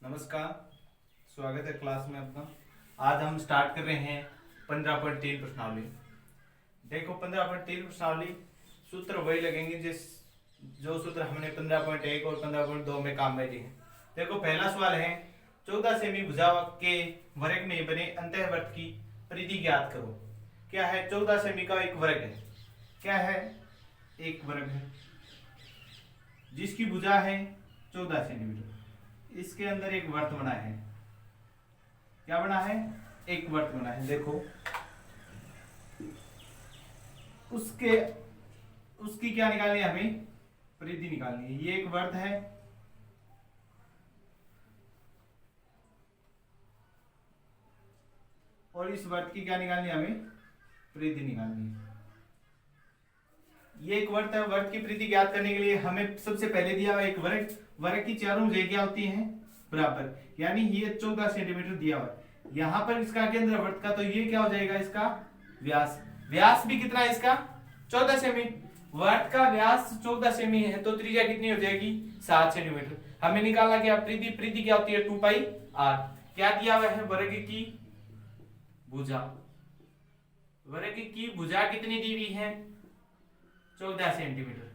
नमस्कार, स्वागत है क्लास में आपका। आज हम स्टार्ट कर रहे हैं 15.3 प्रश्नावली। देखो 15.3 प्रश्नावली सूत्र वही लगेंगे जो सूत्र हमने 15.1 और 15.2 में काम में लिए हैं। देखो पहला सवाल है 14 सेमी भुजा के वर्ग में बने अंतःवर्त की परिधि ज्ञात करो। क्या है? 14 सेमी का एक वर्ग है। क्या है? एक वर्ग है जिसकी भुजा है 14 सेंटीमीटर। इसके अंदर एक वर्त बना है। क्या बना है? एक वर्त बना है। देखो उसकी क्या निकालनी है? हमें परिधि निकालनी है। ये एक वर्त है और इस वर्त की क्या निकालनी है? हमें परिधि निकालनी है। ये एक वर्त है। वर्त की परिधि ज्ञात करने के लिए हमें सबसे पहले दिया हुआ एक वर्ग की चारों भुजाएं क्या होती हैं? बराबर। यानी ये 14 सेंटीमीटर दिया हुआ है। यहां पर इसका केंद्र वर्त का, तो ये क्या हो जाएगा? इसका व्यास। व्यास भी कितना है इसका? 14 सेमी। वर्त का व्यास 14 सेमी है तो त्रिज्या कितनी हो जाएगी? 7 सेंटीमीटर। हमें निकालना क्या? परिधि। परिधि क्या होती है? 2 पाई r। क्या दिया हुआ है? वर्ग की भुजा। वर्ग की भुजा कितनी दी हुई है? 14 सेंटीमीटर।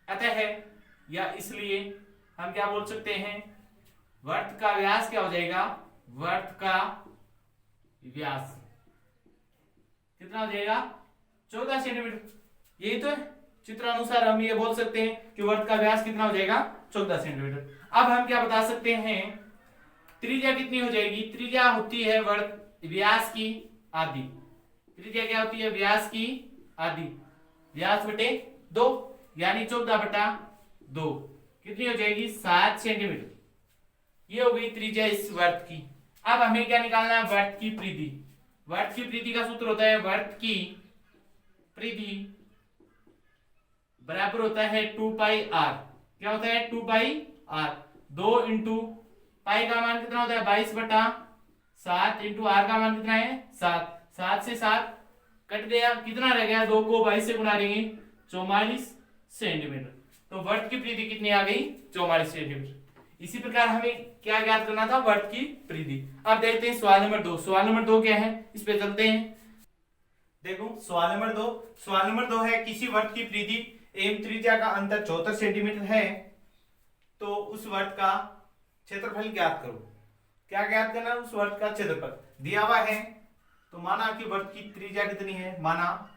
अतः या इसलिए हम क्या बोल सकते हैं? वर्त का व्यास क्या हो जाएगा? वर्त का व्यास कितना हो जाएगा? 14 सेंटीमीटर। यही तो है। चित्रानुसार हम ये बोल सकते हैं कि वर्त का व्यास कितना हो जाएगा? 14 सेंटीमीटर। अब हम क्या बता सकते हैं? त्रिज्या कितनी हो जाएगी? त्रिज्या होती है वर्त व्यास की आधी। त्रिज्या क्या होती है? व्यास की आधी। व्यास बटे 2 यानी 14 बटा 2 कितनी हो जाएगी? 7 सेंटीमीटर। ये हो गई त्रिज्या इस वर्त की। अब हमें क्या निकालना है? वर्त की परिधि। वर्त की परिधि का सूत्र होता है वर्त की परिधि बराबर होता है 2 पाई r। क्या होता है? 2 पाई r। 2 इंटू पाई का मान कितना होता है? 22 बटा 7 इंटू r का मान कितना है? 7। 7 से 7 कट गया, कितना रह गया? 2 को 22 से गुणा देंगे 44 सेंटीमीटर। तो वर्त की परिधि कितनी आ गई? 44 सेंटीमीटर। इसी प्रकार हमें क्या ज्ञात करना था? वर्त की परिधि। अब देखते हैं सवाल नंबर 2। सवाल नंबर 2 क्या है? इस पे चलते हैं। देखो सवाल नंबर 2। सवाल नंबर 2 है किसी वर्त की परिधि एवं त्रिज्या का अंतर 74 सेंटीमीटर है तो उस वर्त का क्षेत्रफल ज्ञात करो। क्या ज्ञात करना? उस वर्त का क्षेत्रफल दिया हुआ है। तो माना कि वर्त की त्रिज्या कितनी है? माना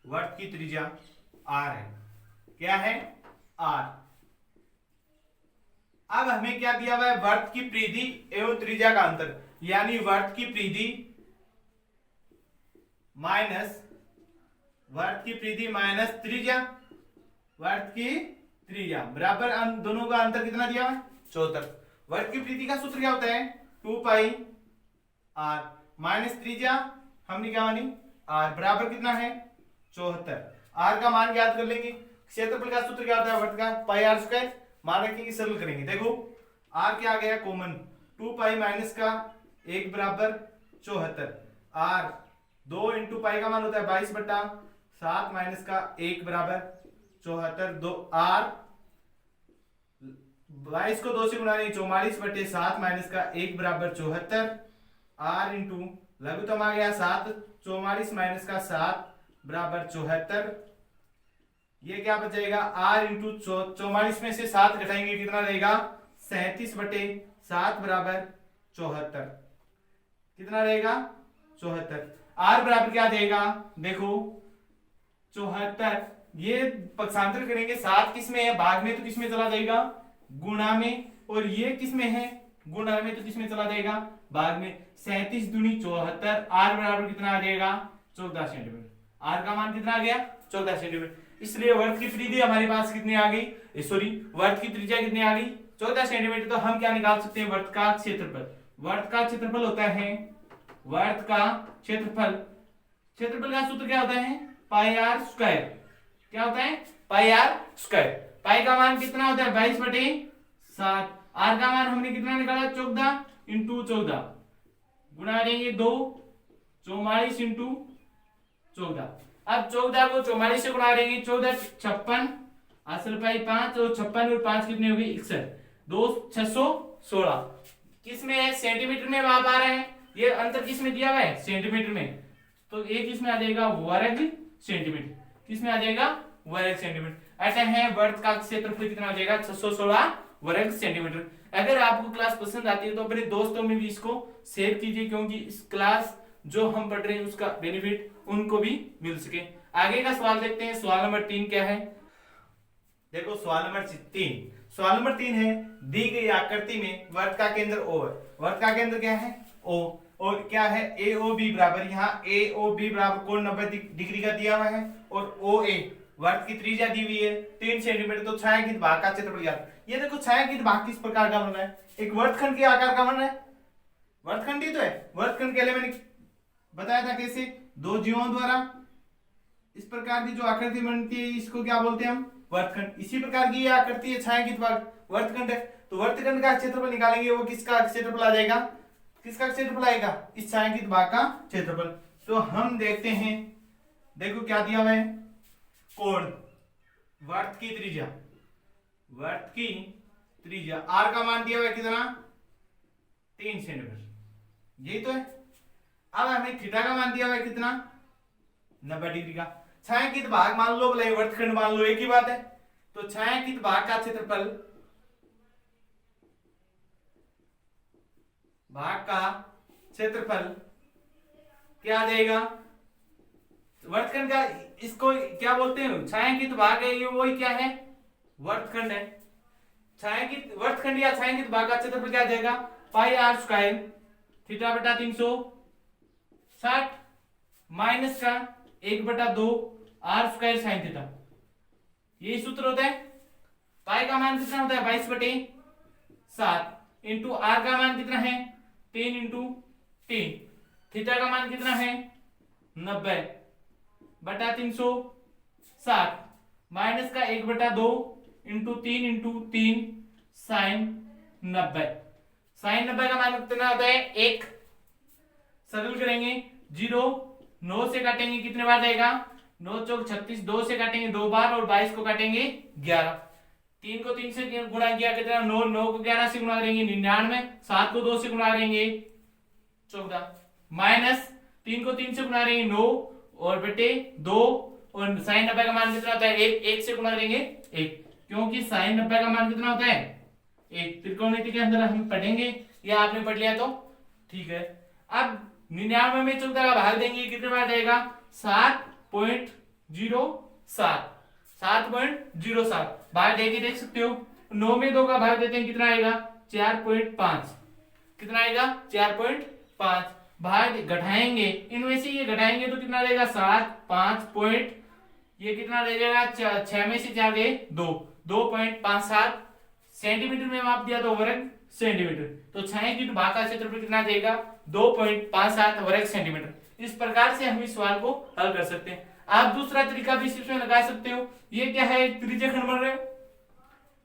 वर्त की त्रिज्या r है। क्या है? r। अब हमें क्या दिया हुआ है? वर्त की परिधि एवं त्रिज्या का अंतर, यानी वर्त की परिधि माइनस त्रिज्या। वर्त की त्रिज्या बराबर दोनों का अंतर कितना दिया हुआ है? 74। वर्त की परिधि का सूत्र क्या होता है? 2 पाई r माइनस त्रिज्या हमने क्या मानी? r बराबर कितना है? 74। r का मान ज्ञात कर लेंगे। क्षेत्रफल का सूत्र क्या होता है? वर्त का पाई r स्क्वायर। मान रखेंगे, सरल करेंगे। देखो r क्या आ गया? कॉमन। 2 पाई माइनस का 1 बराबर 74। r 2 इंटू पाई का मान होता है 22 बटा 7 माइनस का 1 बराबर 74। 2 r 22 को 2 से गुणा नहीं 44 बटे 7 माइनस का 1 बराबर 74। r इंटू लघुत्तम आ गया 7। 44 माइनस का 7 बराबर 74। ये क्या बचेगा? r इंटू 44 में से 7 घटाएंगे कितना रहेगा? 37 बटे 7 बराबर 74। कितना रहेगा? 74। r बराबर क्या देगा? देखो 74। ये पक्षांतर करेंगे, 7 किस में है? भाग में, तो किस में चला जाएगा? गुणा में। और ये किस में है? गुणा में, तो किस में चला जाएगा? भाग में। 37 दूनी 74। r बराबर कितना आ जाएगा? 14 सेंटीमीटर। r का मान कितना आ गया? 14 सेंटीमीटर। इसलिए वर्त की परिधि हमारे पास कितनी आ गई? सॉरी, वर्त की त्रिज्या कितनी आ गई? 14 सेंटीमीटर। तो हम क्या निकाल सकते हैं? वर्त का क्षेत्रफल। वर्त का क्षेत्रफल होता है वर्त का क्षेत्रफल। क्षेत्रफल का सूत्र क्या होता है? पाई r स्क्वायर। क्या होता है? पाई r स्क्वायर। पाई का मान कितना होता है? 22 बटे 7। r का मान हमने कितना निकाला? 14 इंटू 14 गुणा देंगे 2 44 इंटू 14। अब 14 को 44 से गुणा देंगे 14 56 असल पाई 5 और 56 और 5 कितने हो गई? 61। 2 600 16। किसमें है? सेंटीमीटर में माप आ रहा है, ये अंतर किसमें दिया हुआ है? सेंटीमीटर में। तो ये किसमें आ जाएगा? वर्ग सेंटीमीटर। किसमें आ जाएगा? वर्ग सेंटीमीटर। ऐसा है वर्ग का क्षेत्रफल कितना हो जाएगा? 616 वर्ग सेंटीमीटर। अगर आपको क्लास पसंद आती है तो अपने दोस्तों में भी इसको शेयर कीजिए, क्योंकि इस क्लास जो हम पढ़ रहे हैं उसका बेनिफिट उनको भी मिल सके। आगे का सवाल देखते हैं। सवाल नंबर 3 क्या है? देखो सवाल नंबर 3। सवाल नंबर 3 है, दी गई आकृति में वर्ग का केंद्र O है। वर्ग का केंद्र क्या है? O। और क्या है? AOB बराबर, यहाँ AOB बराबर कोण 90 डिग्री का दिया हुआ है, और OA वर्ग की त्रिज्या दी हुई है 3 सेंटीमीटर। तो छायांकित भाग का क्षेत्रफल ज्ञात। ये देखो छायांकित भाग किस प्रकार का बन रहा है? एक वर्गखंड के आकार का बन रहा है। वर्गखंड ही तो है। वर्गखंड के लिए मैंने बताया था कैसे, दो जीवों द्वारा इस प्रकार की जो आकृति बनती है इसको क्या बोलते हैं हम? वर्गखंड। इसी प्रकार की ये आकृति है छायांकित भाग, वर्गखंड है। तो वर्गखंड का क्षेत्रफल निकालेंगे, वो किसका क्षेत्रफल आ जाएगा? किसका क्षेत्रफल आएगा? इस छायांकित भाग का क्षेत्रफल। तो हम देखते हैं, देखो क्या दिया हुआ है? कोण, वर्ग की त्रिज्या, वर्ग की त्रिज्या r का मान दिया हुआ है कितना? 3 सेंटीमीटर, यही तो है। अब हमें थीटा का मान दिया हुआ है कितना? 90 डिग्री का। छायांकित भाग मान लो, बोले वर्गखंड मान लो, एक ही बात है। तो छायांकित भाग का क्षेत्रफल, भाग का क्षेत्रफल क्या आ जाएगा? वर्गखंड का, इसको क्या बोलते हैं? छायांकित भाग है ये, वही क्या है? वर्गखंड है। छायांकित वर्गखंड या छायांकित भाग का क्षेत्रफल क्या आ जाएगा? पाई आर स्क्वायर थीटा बटा 360 माइनस का 1/2 आर स्क्वायर साइन थीटा। यही सूत्र होता है। पाई का मान कितना होता है? 22/7 इंटू आर का मान कितना है? 3 इंटू 3। थीटा का मान कितना है? 90/360 माइनस का 1/2 इंटू 3 इंटू 3 साइन 90। साइन 90 का मान कितना होता है? 1। सरल करेंगे, 0 9 से काटेंगे कितने बार जाएगा? 9 चौक 36, 2 से काटेंगे 2 बार, और 22 को काटेंगे 11। 3 को 3 से गुणा किया कितना? 9। 9 को 11 से गुणा करेंगे 99। 7 को 2 से गुणा करेंगे 14, माइनस 3 को 3 से गुणा करेंगे 9 और बेटे 2, और साइन 90 का मान कितना होता है? 1। 1 से गुणा करेंगे 1, क्योंकि साइन 90 का मान कितना होता है? 1। त्रिकोणमिति के अंदर हम पढ़ेंगे, या आपने पढ़ लिया तो ठीक है। अब 99 में 14 का भाग देंगे, कितने बार जाएगा? 7.07। 7.07 भाग देके देख सकते हो। 9 में 2 का भाग देते हैं, कितना आएगा? 4.5। कितना आएगा? 4.5। भाग घटाएंगे, इनमें से ये घटाएंगे तो कितना रहेगा? 7 5 पॉइंट, ये कितना रह जाएगा? 6 में से 4 गए 2, 2.57 सेंटीमीटर में माप दिया तो वर्ग सेंटीमीटर। तो छायांकित भाग का क्षेत्रफल कितना देगा? 2.57 वर्ग सेंटीमीटर। इस प्रकार से हम इस सवाल को हल कर सकते हैं। आप दूसरा तरीका भी इसमें लगा सकते हो। ये क्या है? त्रिज्यीय खंड बन रहे हैं।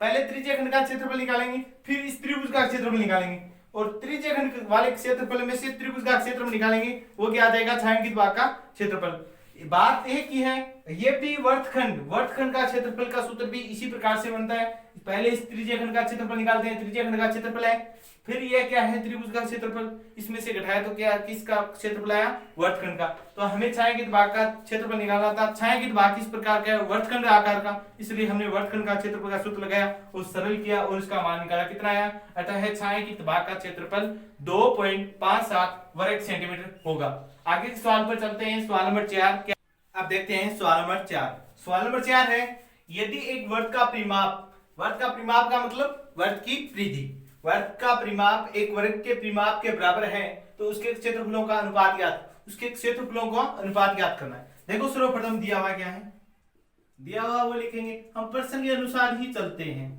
पहले त्रिज्यीय खंड का क्षेत्रफल निकालेंगे, फिर इस त्रिभुज का क्षेत्रफल निकालेंगे, और त्रिज्यीय खंड वाले क्षेत्रफल में से त्रिभुज का क्षेत्रफल निकालेंगे, वो क्या आ जाएगा? छायांकित भाग का क्षेत्रफल। बात एक ही है, ये भी वर्गखंड, वर्गखंड का क्षेत्रफल का सूत्र भी इसी प्रकार से बनता है। पहले इस त्रिज्यीय खंड का क्षेत्रफल निकालते हैं, त्रिज्यीय खंड का क्षेत्रफल है, फिर ये क्या है? त्रिभुज का क्षेत्रफल, इसमें से घटाया तो क्या किसका क्षेत्रफल आया? वर्गखंड का। तो हमें छायांकित भाग का क्षेत्रफल निकालना था। छायांकित भाग किस प्रकार का है? वर्गखंड आकार का, इसलिए हमने वर्गखंड का क्षेत्रफल का सूत्र लगाया और सरल किया और इसका मान निकाला, कितना आया? अतः है छायांकित भाग का क्षेत्रफल 2.57 वर्ग सेंटीमीटर होगा। आगे के सवाल पर चलते हैं। सवाल नंबर 4। अब देखते हैं सवाल नंबर 4। सवाल नंबर 4 है, यदि एक वर्ग का परिमाप, वर्ग का परिमाप का मतलब वर्ग की परिधि, वर्ग का परिमाप एक वर्ग के परिमाप के बराबर है, तो उसके क्षेत्रफलों का अनुपात ज्ञात, उसके क्षेत्रफलों का अनुपात ज्ञात करना है। देखो सर्वप्रथम दिया हुआ क्या है? दिया हुआ वो लिखेंगे, हम प्रश्न के अनुसार ही चलते हैं।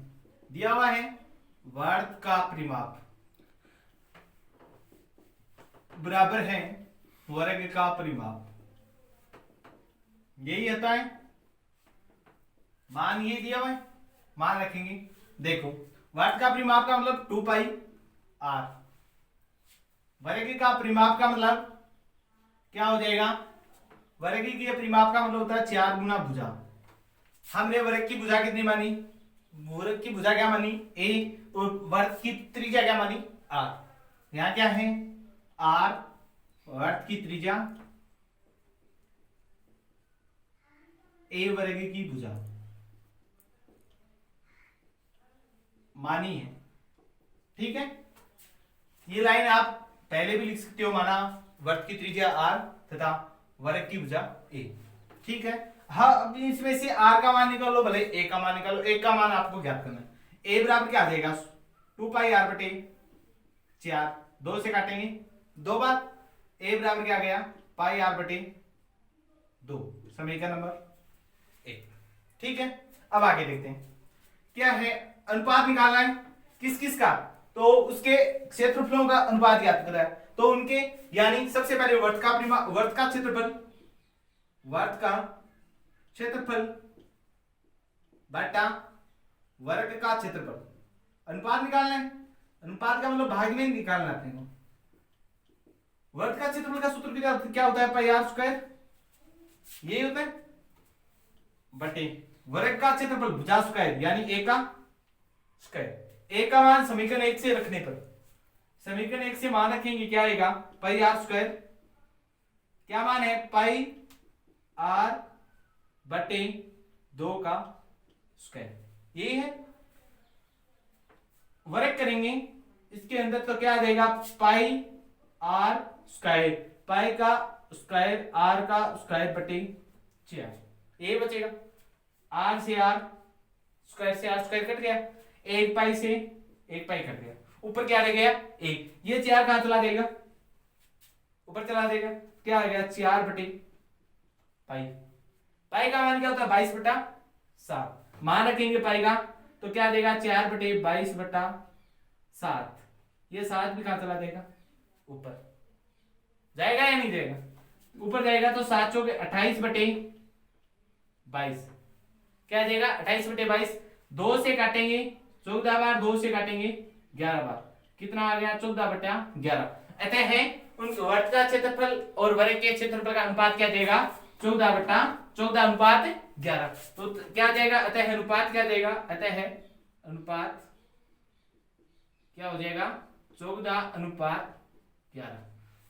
दिया हुआ है वर्ग का परिमाप बराबर है वर्ग का परिमाप, यही आता है। मान ये दिया हुआ है, मान रखेंगे। देखो वर्ग का परिमाप का मतलब 2 पाई r, वर्ग का परिमाप का मतलब क्या हो जाएगा? वर्ग के परिमाप का मतलब होता है 4 गुना भुजा। हमने वर्ग की भुजा कितनी मानी? वृत्त की भुजा क्या मानी ए, और वर्त की त्रिज्या क्या मानी आर। यहाँ क्या है आर वर्त की त्रिज्या, ए वर्ग की भुजा मानी है। ठीक है, ये लाइन आप पहले भी लिख सकते हो, माना वर्त की त्रिज्या आर तथा वर्ग की भुजा ए। ठीक है, हाँ अब इसमें से आर का मान निकालो, भले ए का मान निकालो। ए का मान आपको ज्ञात करना है। ए बराबर क्या आ जाएगा 2 पाई आर बटे 4, 2 से काटेंगे 2 बार। ए बराबर क्या आ गया पाई आर बटे 2, समीकरण नंबर 1। ठीक है, अब आगे देखते हैं क्या है। अनुपात निकालना है किस किस का, तो उसके क्षेत्रफलों का अनुपात ज्ञात करना है। तो उनके यानी सबसे पहले वर्त का क्षेत्रफल, वर्त का क्षेत्रफल बटा वर्ग का क्षेत्रफल, अनुपात निकालना है। अनुपात का मतलब भाग में निकालना है अपने को। वर्ग का क्षेत्रफल का सूत्र क्या होता है पाई आर स्क्वायर, यही होता है, बटे वर्ग का क्षेत्रफल भुजा स्क्वायर यानी ए का स्क्वायर। ए का मान समीकरण 1 से रखने पर, समीकरण 1 से मान रखेंगे क्या आएगा पाई आर स्क्वायर, क्या मान है पाई आर बटे 2 का स्क्वायर, ये है। वर्ग करेंगे इसके अंदर तो क्या आ जाएगा पाई आर स्क्वायर, पाई का स्क्वायर आर का स्क्वायर बटे 4, ये बचेगा। आर से आर स्क्वायर कट गया, एक पाई से एक पाई कट गया, ऊपर क्या रह गया एक, ये 4 कहां चला देगा ऊपर चला देगा, क्या आ गया 4 बटे पाई। पाई का मान क्या होता है 22 बटा 7, मान रखेंगे पाई का तो क्या देगा 4 बटे 22 बटा 7, ये 7 भी कहां चला देगा ऊपर जाएगा या नहीं जाएगा, ऊपर जाएगा तो 7 चौके 28 बटे 22, क्या जाएगा 28 बटे 22, 2 से काटेंगे 14 बार, 2 से काटेंगे 11 बार, कितना आ गया 14 बटा 11। अतः है उन वर्ग का क्षेत्रफल और वर्ग के क्षेत्रफल का अनुपात क्या देगा 14 बटा 14 अनुपात 11। तो क्या जाएगा अतः अनुपात क्या देगा, अतः अनुपात क्या हो जाएगा 14 अनुपात 11,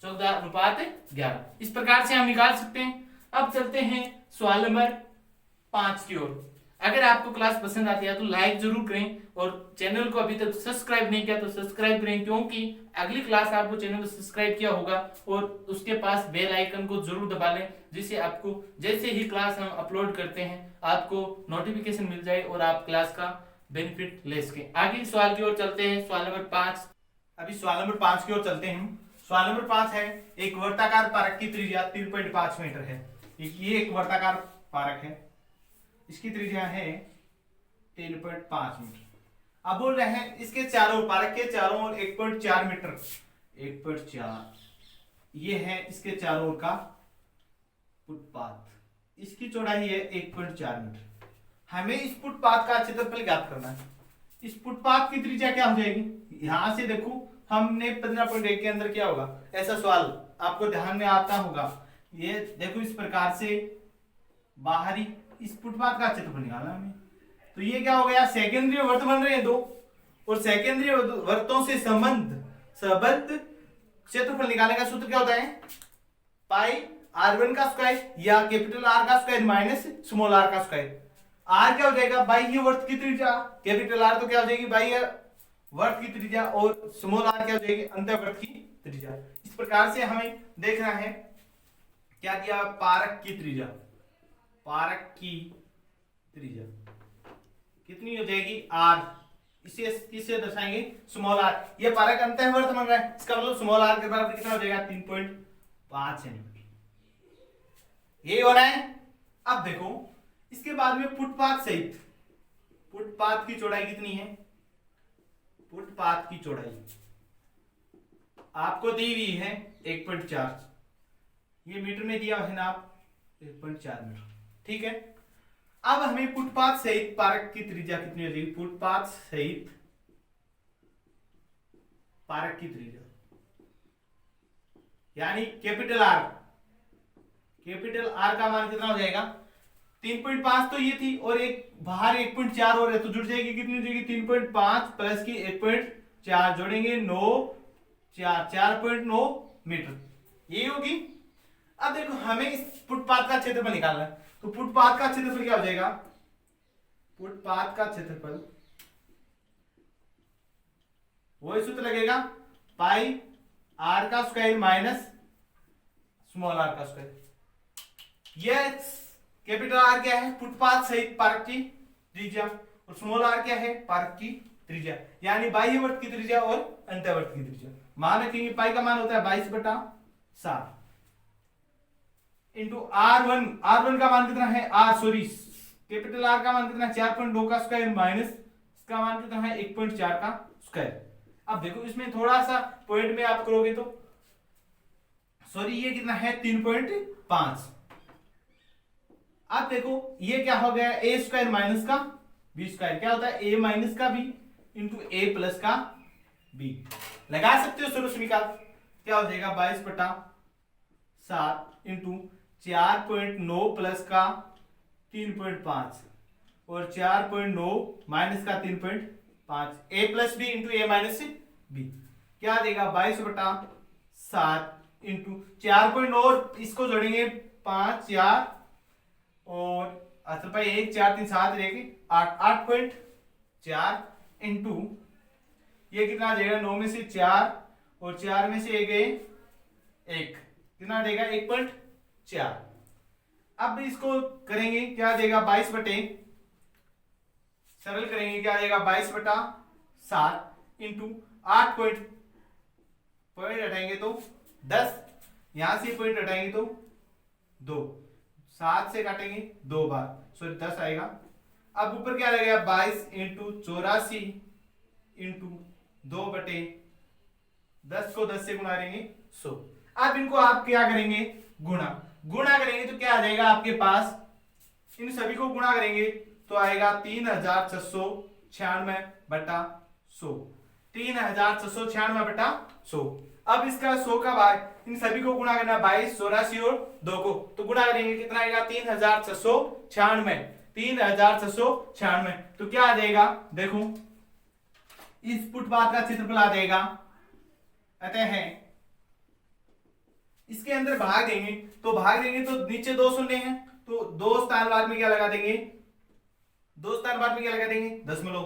14 अनुपात 11। इस प्रकार से हम निकाल सकते हैं। अब चलते हैं सवाल नंबर 5 की ओर। अगर आपको क्लास पसंद आती है तो लाइक जरूर करें, और चैनल को अभी तक सब्सक्राइब नहीं किया तो सब्सक्राइब करें, क्योंकि अगली क्लास आपको चैनल को सब्सक्राइब किया होगा और उसके पास बेल आइकन को जरूर दबा लें, जिससे आपको जैसे ही क्लास हम अपलोड करते हैं आपको नोटिफिकेशन मिल जाए और आप क्लास का बेनिफिट ले सकें। आगे सवाल की ओर चलते हैं, सवाल नंबर 5। अभी सवाल नंबर 5 की ओर चलते हैं। सवाल नंबर 5 है एक वर्ताकार पारक की त्रिज्या 3.5 मीटर है। ये एक वर्ताकार पारक है, इसकी त्रिज्या है 3.5 मीटर। अब बोल रहे हैं इसके चारों, पारक के चारों ओर 1.4 मीटर, 1.4 ये है इसके चारों ओर का फुटपाथ, इसकी चौड़ाई है 1.4 मीटर। हमें इस फुटपाथ का क्षेत्रफल ज्ञात करना है। इस फुटपाथ की त्रिज्या क्या हो जाएगी, यहां से देखो हमने 15.1 के अंदर क्या होगा, ऐसा सवाल आपको ध्यान में आता होगा। ये देखो इस प्रकार से बाहरी इस फुटपाथ का क्षेत्रफल निकालना हमें, तो ये क्या हो गया सेकेंडरी वर्त बन रहे हैं 2, और सेकेंडरी वर्तों से संबद्ध क्षेत्रफल निकालने का सूत्र क्या होता है पाई r1 का स्क्वायर या कैपिटल R का स्क्वायर माइनस स्मॉल r का स्क्वायर। r क्या हो जाएगा बाह्य वर्त की त्रिज्या, कैपिटल R तो क्या हो जाएगी बाह्य वर्त की त्रिज्या, और स्मॉल r क्या हो जाएगी अंतःवर्त की त्रिज्या। इस प्रकार से हमें देखना है क्या दिया पारक की त्रिज्या, पारक की त्रिज्या कितनी हो जाएगी r, इसे किससे दर्शाएंगे स्मॉल r। ये पारक अंतःवर्त बन रहा है, इसका मतलब स्मॉल r के बराबर कितना हो जाएगा 3.5 सेंटीमीटर, यही हो रहा है। अब देखो इसके बाद में फुटपाथ सहित, फुटपाथ की चौड़ाई कितनी है, फुटपाथ की चौड़ाई आपको दी हुई है 1.4, ये मीटर में दिया है ना आप 1.4 मीटर, ठीक है। अब हमें फुटपाथ सहित पारक की त्रिज्या कितनी हो जाएगी, फुटपाथ सहित पारक की त्रिज्या यानी कैपिटल R, कैपिटल R का मान कितना हो जाएगा 3.5 तो ये थी और एक बाहर 1.4 और है तो जुड़ जाएगी, कितनी हो जाएगी 3.5 प्लस की 1.4 जोड़ेंगे 9 4 4.9 मीटर, ये होगी। अब देखो हमें इस फुटपाथ का क्षेत्रफल निकालना है, तो फुटपाथ का क्षेत्रफल क्या हो जाएगा, फुटपाथ का क्षेत्रफल वही सूत्र लगेगा पाई आर का स्क्वायर माइनस स्मॉल आर का स्क्वायर। यह कैपिटल आर क्या है, फुटपाथ सहित पार्क की त्रिज्या, और स्मॉल आर क्या है, पार्क की त्रिज्या, यानी बाह्यवर्त की त्रिज्या और अंतर्वर्त की त्रिज्या। मान रखेंगे पाई का मान होता है 22/7 इंटू R1 का मान कितना है, कैपिटल आर का मान कितना है 4.2 का स्क्वायर माइनस इसका मान कितना है 1.4 का स्क्वायर। अब देखो इसमें थोड़ा सा पॉइंट में आप करोगे तो ये कितना है 3.5। अब देखो ये क्या हो गया, ए स्क्वायर माइनस का बी स्क्वायर, क्या होता है ए माइनस का बी इंटू ए प्लस का बी। लगा सकते हो सोल्यूशन निकाल, क्या हो जाएगा 22/7 इंटू 4.9 प्लस का 3.5 और 4.9 माइनस का 3.5, ए प्लस बी इंटू ए माइनस बी, क्या देगा 22/7 इंटू 4.9 और इसको जोड़ेंगे 5 4 और 1 4 3 7 रहेगी 8.4 इंटू ये कितना आ जाएगा 9 में से 4 और 4 में से एक गए 1, कितना देगा 1.4। अब इसको करेंगे क्या देगा 22 बटे, सरल करेंगे क्या देगा 22/7 इंटू 8 पॉइंट हटाएंगे तो 10, यहां से पॉइंट हटाएंगे तो 2, 7 से काटेंगे 2 बार, सॉरी 10 आएगा। अब ऊपर क्या लगेगा 22 इंटू 84 इंटू 2/10 को 10 से गुणा करेंगे 100। अब इनको आप क्या करेंगे गुणा करेंगे तो क्या आ जाएगा आपके पास, इन सभी को गुणा करेंगे तो आएगा 3696/100, 3696/100। अब इसका 100 का भाग, इन सभी को गुणा करना 22 84 और 2 को, तो गुणा करेंगे कितना आएगा 3696, तो क्या आ जाएगा देखो इस फुटपाथ का क्षेत्रफल आ जाएगा, अतः है इसके अंदर भाग देंगे तो नीचे 2 शून्य हैं तो 2 स्थान बाद में क्या लगा देंगे, 2 स्थान बाद में क्या लगा देंगे दशमलव,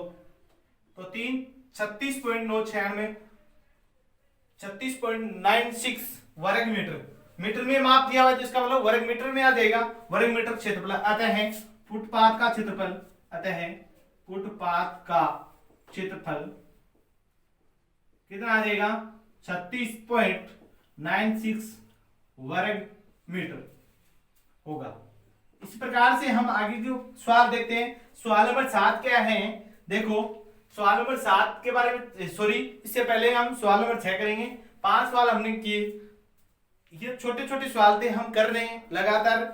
तो 36.96 वर्ग मीटर में माप दिया हुआ है, जिसका मतलब वर्ग मीटर में आ जाएगा, वर्ग मीटर क्षेत्रफल। अतः है फुटपाथ का क्षेत्रफल कितना आ जाएगा 36.96 वर्ग मीटर होगा। इस प्रकार से हम आगे जो सवाल देखते हैं, सवाल नंबर 7 क्या है, देखो सवाल नंबर 7 के बारे में इससे पहले हम सवाल नंबर 6 करेंगे। 5 सवाल हमने किए, ये छोटे छोटे सवाल थे, हम कर रहे हैं लगातार।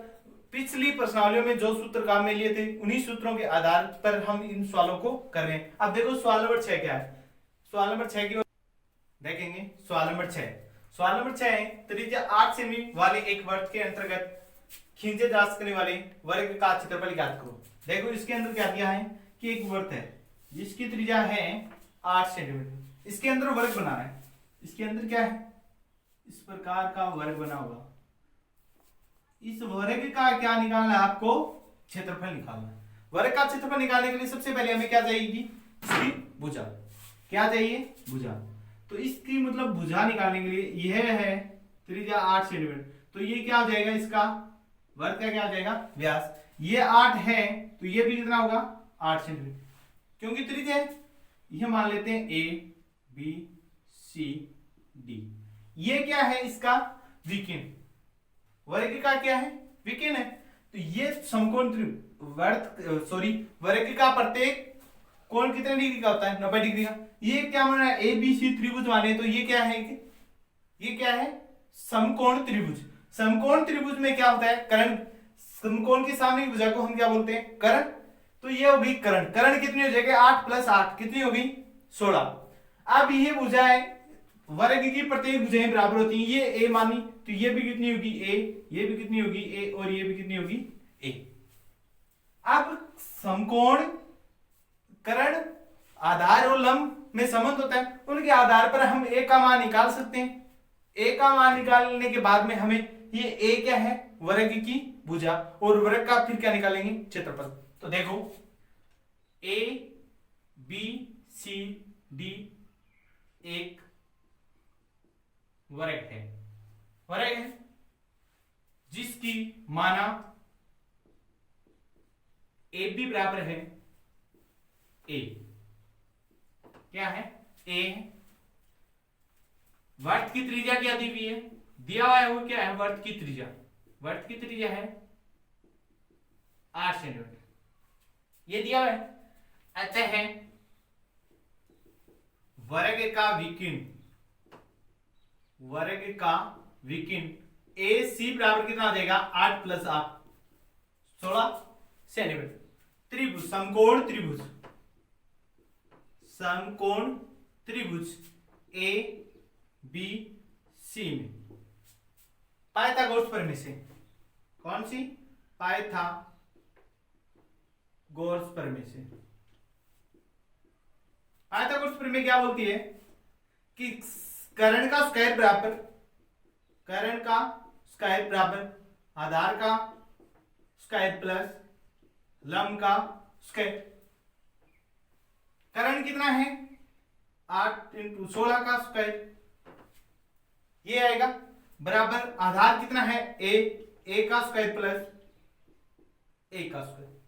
पिछली प्रश्नावलियों में जो सूत्र काम में लिए थे उन्हीं सूत्रों के आधार पर हम इन सवालों को कर रहे हैं। अब देखो सवाल नंबर 6 क्या है, सवाल नंबर 6 की देखेंगे। सवाल नंबर 6 है त्रिज्या 8 सेमी वाले एक वर्ग के अंतर्गत खींचे जा सकने वाले वर्ग का क्षेत्रफल ज्ञात करो। देखो इसके अंदर क्या दिया है कि एक वर्ग है जिसकी त्रिज्या है 8 सेंटीमीटर, इसके अंदर वर्ग बनाना है। इसके अंदर क्या है, इस प्रकार का वर्ग बना होगा, इस वर्ग का क्या निकालना है आपको, क्षेत्रफल निकालना है। वर्ग का क्षेत्रफल निकालने के लिए सबसे पहले हमें क्या चाहिए, इसकी भुजा। क्या चाहिए, भुजा। तो इसकी मतलब भुजा निकालने के लिए यह है त्रिज्या 8 सेंटीमीटर, तो ये क्या हो जाएगा, इसका वर्ग का क्या हो जाएगा, व्यास। ये 8 है तो ये भी कितना होगा 8 सेंटीमीटर, क्योंकि त्रिज्या है। यह मान लेते हैं ए बी सी डी। ये क्या है, इसका विकीर्ण। वर्ग का क्या है, विकीर्ण है। तो ये समकोण वर्ग का प्रत्येक कोण कितने डिग्री का होता है, 90 डिग्री का। ये क्या मान रहा है, ए बी सी त्रिभुज माने, तो ये क्या है, ये क्या है, समकोण त्रिभुज। समकोण त्रिभुज में क्या होता है, कर्ण। समकोण के सामने की भुजा को हम क्या बोलते हैं, कर्ण। तो ये होगी कर्ण। कर्ण कितनी हो जाएगी, 8 + 8 कितनी होगी, 16। अब ये भुजाएं, वर्ग की प्रत्येक भुजाएं बराबर होती हैं। ये ए मानी तो ये भी कितनी होगी, ए, ये भी कितनी होगी, ए, और ये भी कितनी होगी, ए। अब समकोण कर्ण आधार और लंब में संबंध होता है, उनके आधार पर हम ए का मान निकाल सकते हैं। ए का मान निकालने के बाद में हमें ये ए क्या है, वर्ग की भुजा, और वर्ग का फिर क्या निकालेंगे, क्षेत्रफल। तो देखो ए बी सी डी एक वर्ग है, वर्ग है जिसकी माना ए बी बराबर है ए, क्या है, ए है। वर्त की त्रिज्या क्या दी हुई है, दिया हुआ है वो क्या है, वर्त की त्रिज्या, वर्त की त्रिज्या है 8 सेंटीमीटर, ये दिया हुआ है। अतः वर्ग का विकीर्ण, वर्ग का विकीर्ण ए सी बराबर कितना आ जाएगा, 8 + 8 16 सेंटीमीटर। त्रिभुज, समकोण त्रिभुज, समकोण त्रिभुज ए बी सी में पाइथागोरस प्रमेय से, कौन सी, पाइथागोरस प्रमेय से। पाइथागोरस प्रमेय क्या बोलती है कि कर्ण का स्क्वायर बराबर, कर्ण का स्क्वायर बराबर आधार का स्क्वायर प्लस लंब का स्क्वायर। कर्ण कितना है, 8 × 16 का स्क्वायर, ये आएगा बराबर आधार कितना है, ए का स्क्वायर प्लस ए का स्क्वायर।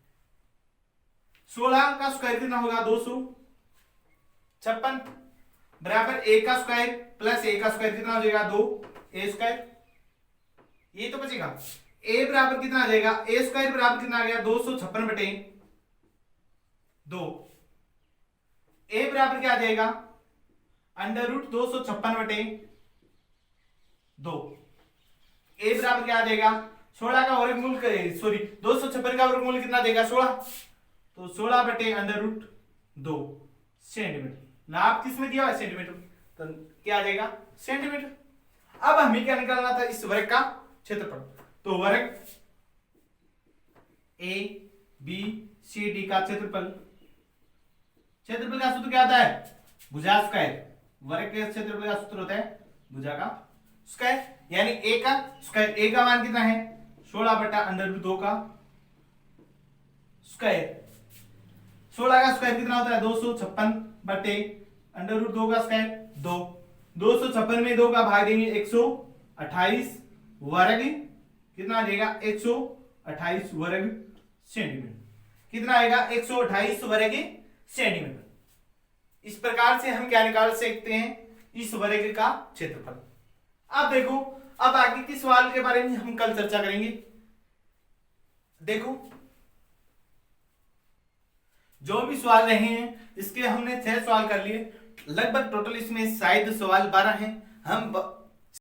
16 का स्क्वायर कितना होगा, 256 बराबर ए का स्क्वायर प्लस ए का स्क्वायर कितना हो जाएगा, 2a स्क्वायर, ये तो बचेगा। ए बराबर कितना आ जाएगा, ए स्क्वायर बराबर कितना आ गया, 256/2। ए बराबर क्या आ जाएगा, √256/2। ए बराबर क्या आ जाएगा, 16 का वर्गमूल, सॉरी 256 का वर्गमूल कितना देगा, 16, तो 16/√2 सेंटीमीटर। लाभ किसमें दिया हुआ है, सेंटीमीटर, तो क्या आ जाएगा, सेंटीमीटर। अब हमें क्या निकालना था, इस वर्ग का क्षेत्रफल। तो वर्ग ए बी सी डी का क्षेत्रफल, क्षेत्रफल का सूत्र क्या आता है, भुजा स्क्वायर। वर्ग के क्षेत्रफल का सूत्र होता है भुजा का स्क्वायर, यानी ए का स्क्वायर, ए का मान कितना है, 16/√2 का स्क्वायर। 16 का स्क्वायर कितना होता है, 256/√2 का स्क्वायर, 2। 256 में 2 का भाग देंगे, 128 वर्ग, कितना आ जाएगा, 128 वर्ग सेंटीमीटर। कितना आएगा, 128 वर्ग सेंटीमीटर। इस प्रकार से हम क्या निकाल सकते हैं, इस वर्ग का क्षेत्रफल। अब देखो, अब आगे के सवाल के बारे में हम कल चर्चा करेंगे। देखो जो भी सवाल रहे हैं, इसके हमने 6 सवाल कर लिए, लगभग टोटल इसमें शायद सवाल 12 हैं। हम